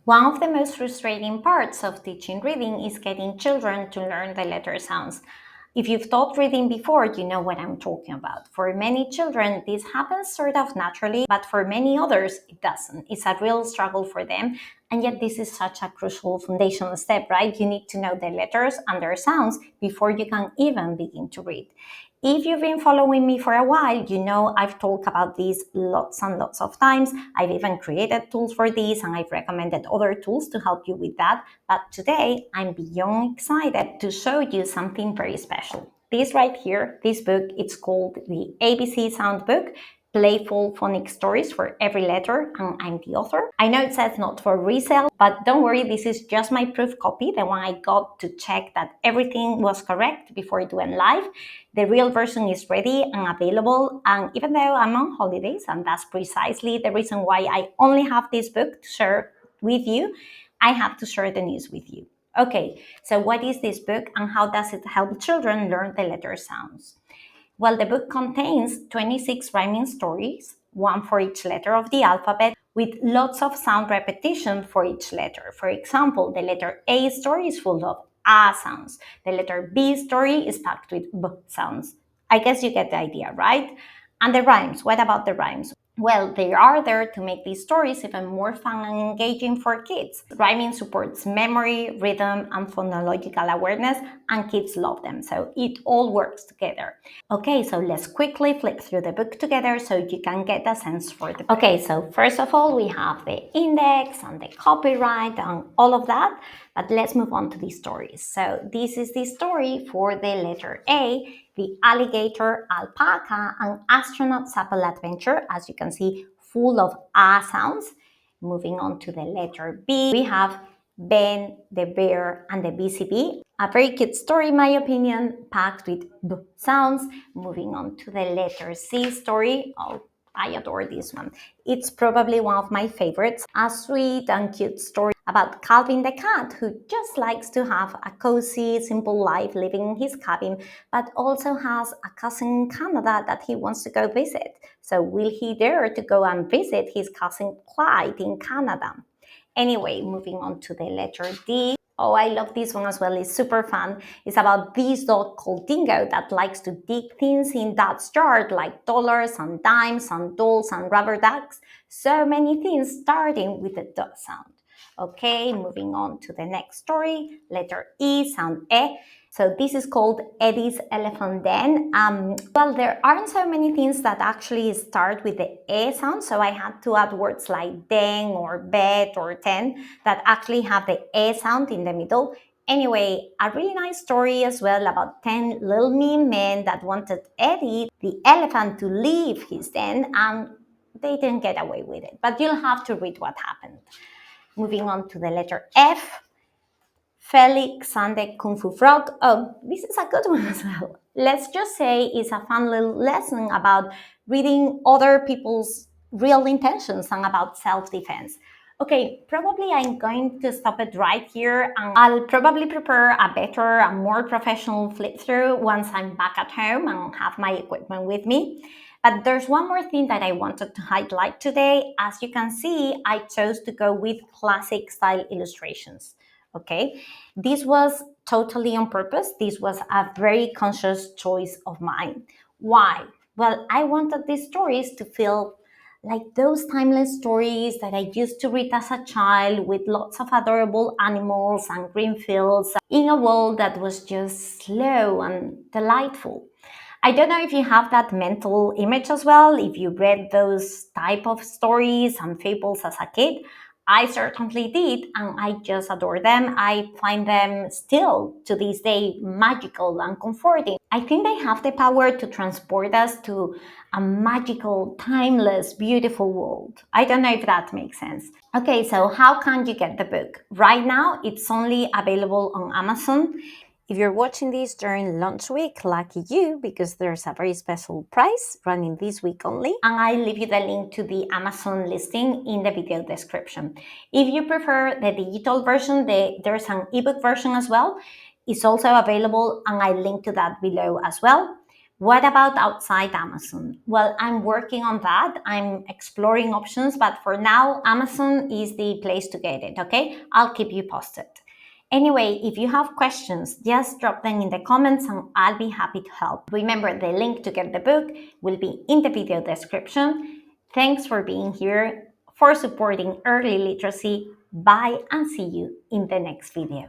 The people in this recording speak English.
One of the most frustrating parts of teaching reading is getting children to learn the letter sounds. If you've taught reading before, you know what I'm talking about. For many children, this happens sort of naturally, but for many others, it doesn't. It's a real struggle for them. And yet, this is such a crucial foundational step, right? You need to know the letters and their sounds before you can even begin to read. If you've been following me for a while, you know I've talked about these lots and lots of times. I've even created tools for this and I've recommended other tools to help you with that. But today, I'm beyond excited to show you something very special. This right here, this book, it's called the ABC Sound Book. Playful Phonics Stories for every letter, and I'm the author. I know it says not for resale, but don't worry, this is just my proof copy, the one I got to check that everything was correct before it went live. The real version is ready and available, and even though I'm on holidays, and that's precisely the reason why I only have this book to share with you, I have to share the news with you. Okay, so what is this book and how does it help children learn the letter sounds? Well, the book contains 26 rhyming stories, one for each letter of the alphabet, with lots of sound repetition for each letter. For example, the letter A story is full of A sounds. The letter B story is packed with B sounds. I guess you get the idea, right? And the rhymes, what about the rhymes? Well, they are there to make these stories even more fun and engaging for kids. Rhyming supports memory, rhythm, and phonological awareness, and kids love them, so it all works together. Okay, so let's quickly flip through the book together so you can get a sense for the book. Okay, so first of all, we have the index and the copyright and all of that, but let's move on to the stories. So this is the story for the letter A, the alligator, alpaca, and astronaut Apple adventure, as you can see, full of A sounds. Moving on to the letter B, we have Ben, the bear, and the busy bee. A very cute story, in my opinion, packed with B sounds. Moving on to the letter C story. Oh, I adore this one. It's probably one of my favorites. A sweet and cute story about Calvin the cat, who just likes to have a cozy, simple life living in his cabin, but also has a cousin in Canada that he wants to go visit. So will he dare to go and visit his cousin Clyde in Canada? Anyway, moving on to the letter D. Oh, I love this one as well. It's super fun. It's about this dog called Dingo that likes to dig things in Dad's yard, like dollars and dimes and dolls and rubber ducks. So many things starting with the D sound. Okay, moving on to the next story. Letter E, sound E. So this is called Eddie's Elephant Den. Well, there aren't so many things that actually start with the E sound, so I had to add words like den or bed or ten that actually have the E sound in the middle. Anyway, a really nice story as well about 10 little mean men that wanted Eddie, the elephant, to leave his den, and they didn't get away with it. But you'll have to read what happened. Moving on to the letter F. Felix and the Kung Fu Frog. Oh, this is a good one as well. Let's just say it's a fun little lesson about reading other people's real intentions and about self-defense. Okay, probably I'm going to stop it right here and I'll probably prepare a better and more professional flip through once I'm back at home and have my equipment with me. But there's one more thing that I wanted to highlight today. As you can see, I chose to go with classic style illustrations. Okay, this was totally on purpose. This was a very conscious choice of mine. Why? Well, I wanted these stories to feel like those timeless stories that I used to read as a child with lots of adorable animals and green fields in a world that was just slow and delightful. I don't know if you have that mental image as well, if you read those type of stories and fables as a kid. I certainly did, and I just adore them. I find them still to this day magical and comforting. I think they have the power to transport us to a magical, timeless, beautiful world. I don't know if that makes sense. Okay, so how can you get the book? Right now, it's only available on Amazon. If you're watching this during launch week, lucky you, because there's a very special price running this week only. And I leave you the link to the Amazon listing in the video description. If you prefer the digital version, there's an ebook version as well. It's also available, and I link to that below as well. What about outside Amazon? Well, I'm working on that. I'm exploring options, but for now, Amazon is the place to get it, okay? I'll keep you posted. Anyway, if you have questions, just drop them in the comments and I'll be happy to help. Remember, the link to get the book will be in the video description. Thanks for being here, for supporting early literacy. Bye and see you in the next video.